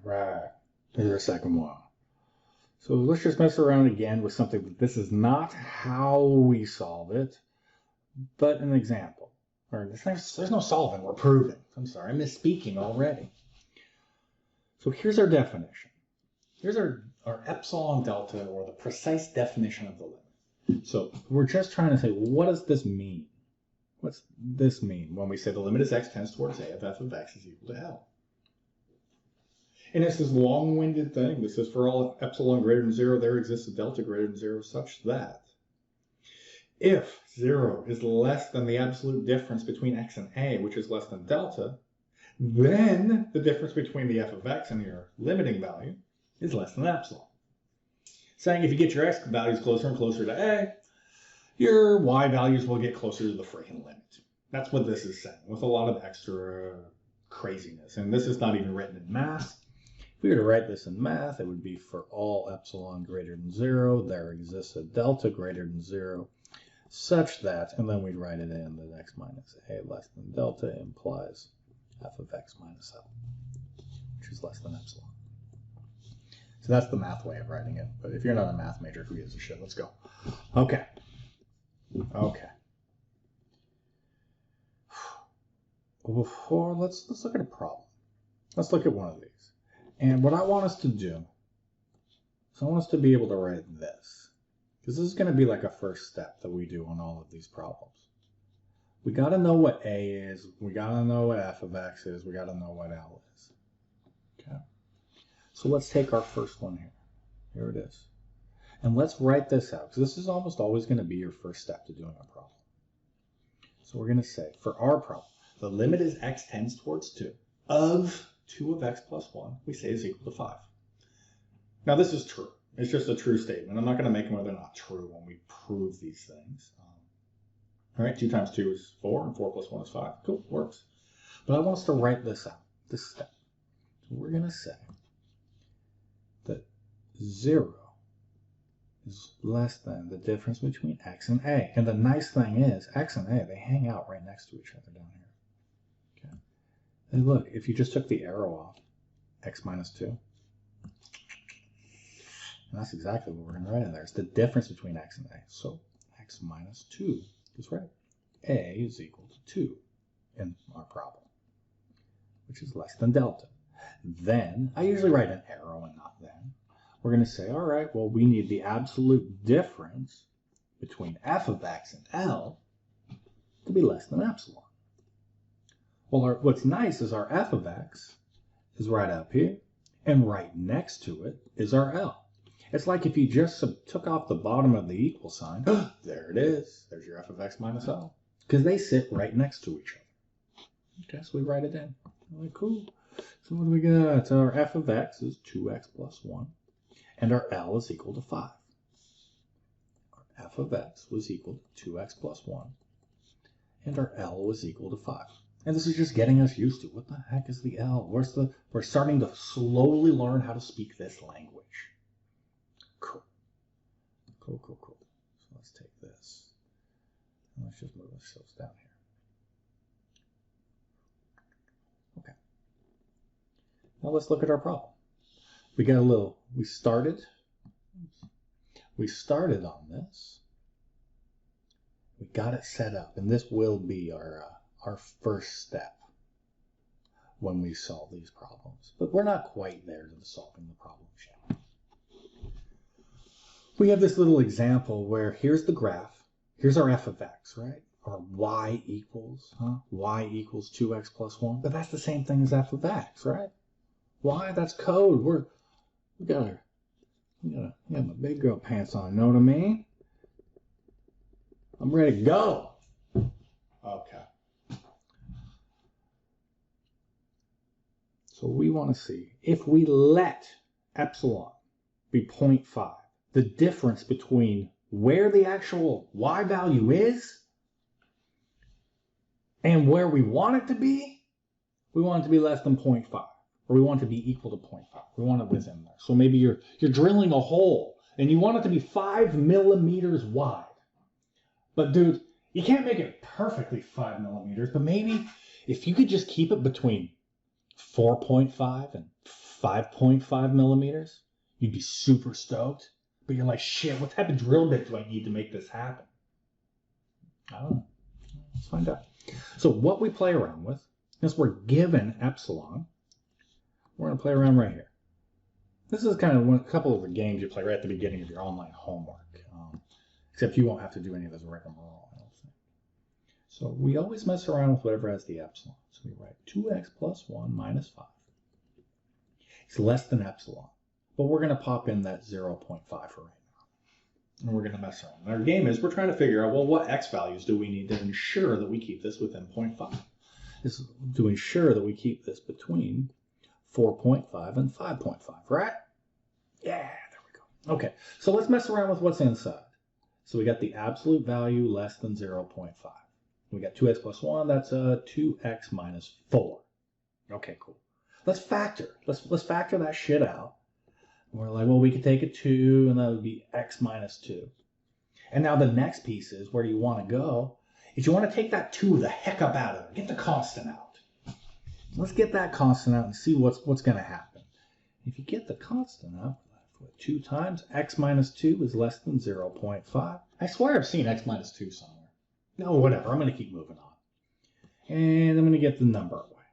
Right. Here's our second one. So let's just mess around again with something. This is not how we solve it, but an example. Or there's no solving, we're proving. I'm sorry, I'm misspeaking already. So here's our definition. Here's our epsilon delta, or the precise definition of the limit. So we're just trying to say, what does this mean? What's this mean when we say the limit as x tends towards a of f of x is equal to L? And it's this long-winded thing that says for all epsilon greater than 0, there exists a delta greater than 0 such that if 0 is less than the absolute difference between x and a, which is less than delta, then the difference between the f of x and your limiting value is less than epsilon. Saying if you get your x values closer and closer to a, your y values will get closer to the freaking limit. That's what this is saying, with a lot of extra craziness. And this is not even written in math. If we were to write this in math, it would be for all epsilon greater than 0, there exists a delta greater than 0, such that, and then we'd write it in that x minus a less than delta implies f of x minus L, which is less than epsilon. So that's the math way of writing it. But if you're not a math major, who gives a shit? Let's go. Okay. Before, let's look at a problem. Let's look at one of these. And what I want us to do is I want us to be able to write this. Because this is going to be like a first step that we do on all of these problems. We got to know what A is. We got to know what f of x is. We got to know what L is. Okay. So let's take our first one here. Here it is. And let's write this out. Because this is almost always going to be your first step to doing a problem. So we're going to say, for our problem, the limit as x tends towards 2 of 2 of x plus 1, we say is equal to 5. Now this is true. It's just a true statement. I'm not going to make them where they're not true when we prove these things. All right, 2 times 2 is 4, and 4 plus 1 is 5. Cool, works. But I want us to write this out, this step. So we're going to say that 0 is less than the difference between x and a. And the nice thing is, x and a, they hang out right next to each other down here. Okay. And look, if you just took the arrow off, x minus 2, and that's exactly what we're going to write in there. It's the difference between x and a. So x minus 2 is right. A is equal to 2 in our problem, which is less than delta. Then, I usually write an arrow and not then. We're going to say, all right, well, we need the absolute difference between f of x and L to be less than epsilon. Well, what's nice is our f of x is right up here, and right next to it is our L. It's like if you just took off the bottom of the equal sign, there it is. There's your f of x minus L, because they sit right next to each other. Okay, so we write it in. Really cool. So what do we got? Our f of x is 2x plus 1. And our L is equal to 5. Our f of x was equal to 2x plus 1. And our L was equal to 5. And this is just getting us used to, what the heck is the L? We're starting to slowly learn how to speak this language. Cool. Cool. So let's take this. And let's just move ourselves down here. Okay. Now let's look at our problem. We started on this. We got it set up, and this will be our first step when we solve these problems. But we're not quite there to solving the problems yet. We have this little example where here's the graph. Here's our f of x, right? Our y equals 2x plus 1. But that's the same thing as f of x, right? Why? That's code. We got my big girl pants on, know what I mean? I'm ready to go. Okay. So we want to see, if we let epsilon be 0.5, the difference between where the actual y value is and where we want it to be, we want it to be less than 0.5. Or we want it to be equal to 0.5. We want it within there. So maybe you're drilling a hole and you want it to be 5 millimeters wide. But dude, you can't make it perfectly 5 millimeters, but maybe if you could just keep it between 4.5 and 5.5 millimeters, you'd be super stoked. But you're like, shit, what type of drill bit do I need to make this happen? I don't know. Let's find out. So what we play around with, since we're given epsilon, we're going to play around right here. This is kind of a couple of the games you play right at the beginning of your online homework. Except you won't have to do any of this rigmarole, I don't think. So we always mess around with whatever has the epsilon. So we write 2x plus 1 minus 5. It's less than epsilon. But we're going to pop in that 0.5 for right now. And we're going to mess around. And our game is we're trying to figure out, well, what x values do we need to ensure that we keep this within 0.5? This is to ensure that we keep this between 4.5 and 5.5, right? Yeah, there we go. Okay, so let's mess around with what's inside. So we got the absolute value less than 0.5. We got 2x plus 1, that's 2x minus 4. Okay, cool. Let's factor. Let's factor that shit out. We're like, well, we could take a 2, and that would be x minus 2. And now the next piece is where you want to go, is you want to take that 2 the heck up out of it. Get the constant out. Let's get that constant out and see what's going to happen. If you get the constant out, 2 times x minus 2 is less than 0.5. I swear I've seen x minus 2 somewhere. No, whatever. I'm going to keep moving on. And I'm going to get the number away.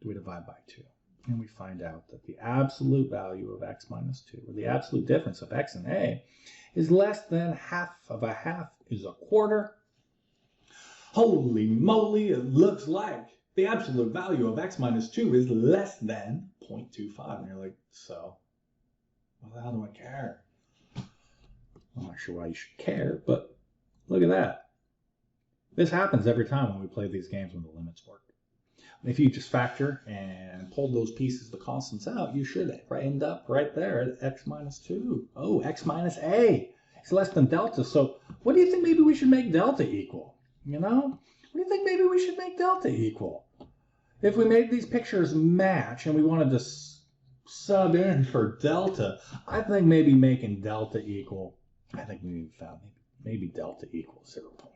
We divide by 2. And we find out that the absolute value of x minus 2, or the absolute difference of x and a, is less than half of a half is a quarter. Holy moly, it looks like the absolute value of x minus 2 is less than 0.25. And you're like, so? What the hell do I care? I'm not sure why you should care, but look at that. This happens every time when we play these games when the limits work. If you just factor and pull those pieces, the constants out, you should end up right there at x minus 2. Oh, x minus a. It's less than delta. So what do you think maybe we should make delta equal? You know? What do you think maybe we should make delta equal? If we made these pictures match and we wanted to sub in for delta, I think maybe making delta equal, I think we found maybe delta equals 0.25.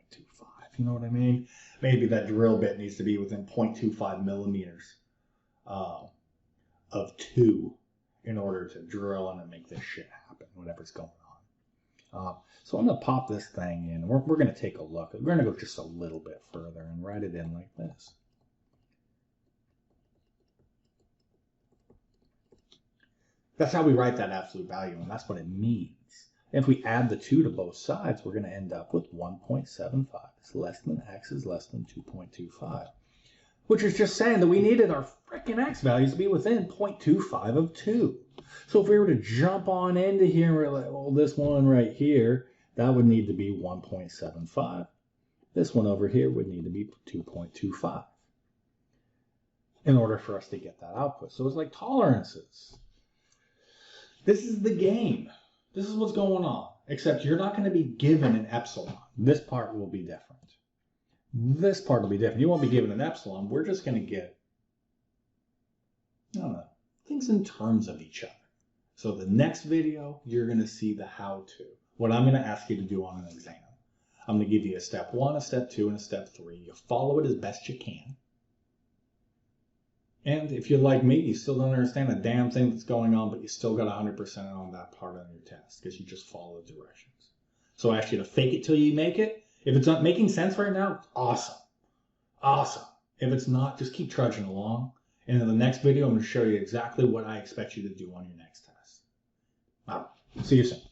You know what I mean? Maybe that drill bit needs to be within 0.25 millimeters of 2 in order to drill in and make this shit happen, whatever's going on. So I'm going to pop this thing in. We're going to take a look. We're going to go just a little bit further and write it in like this. That's how we write that absolute value, and that's what it means. If we add the 2 to both sides, we're going to end up with 1.75. It's less than x is less than 2.25, which is just saying that we needed our frickin' x values to be within 0.25 of 2. So if we were to jump on into here and we're like, well, this one right here, that would need to be 1.75. This one over here would need to be 2.25 in order for us to get that output. So it's like tolerances. This is the game. This is what's going on, except you're not going to be given an epsilon. This part will be different. This part will be different. You won't be given an epsilon. We're just going to get, I don't know, things in terms of each other. So the next video, you're going to see the how-to. What I'm going to ask you to do on an exam. I'm going to give you a step 1, a step 2, and a step 3. You follow it as best you can. And if you're like me, you still don't understand a damn thing that's going on, but you still got 100% on that part on your test because you just follow the directions. So I ask you to fake it till you make it. If it's not making sense right now, awesome. Awesome. If it's not, just keep trudging along. And in the next video, I'm going to show you exactly what I expect you to do on your next test. All right. See you soon.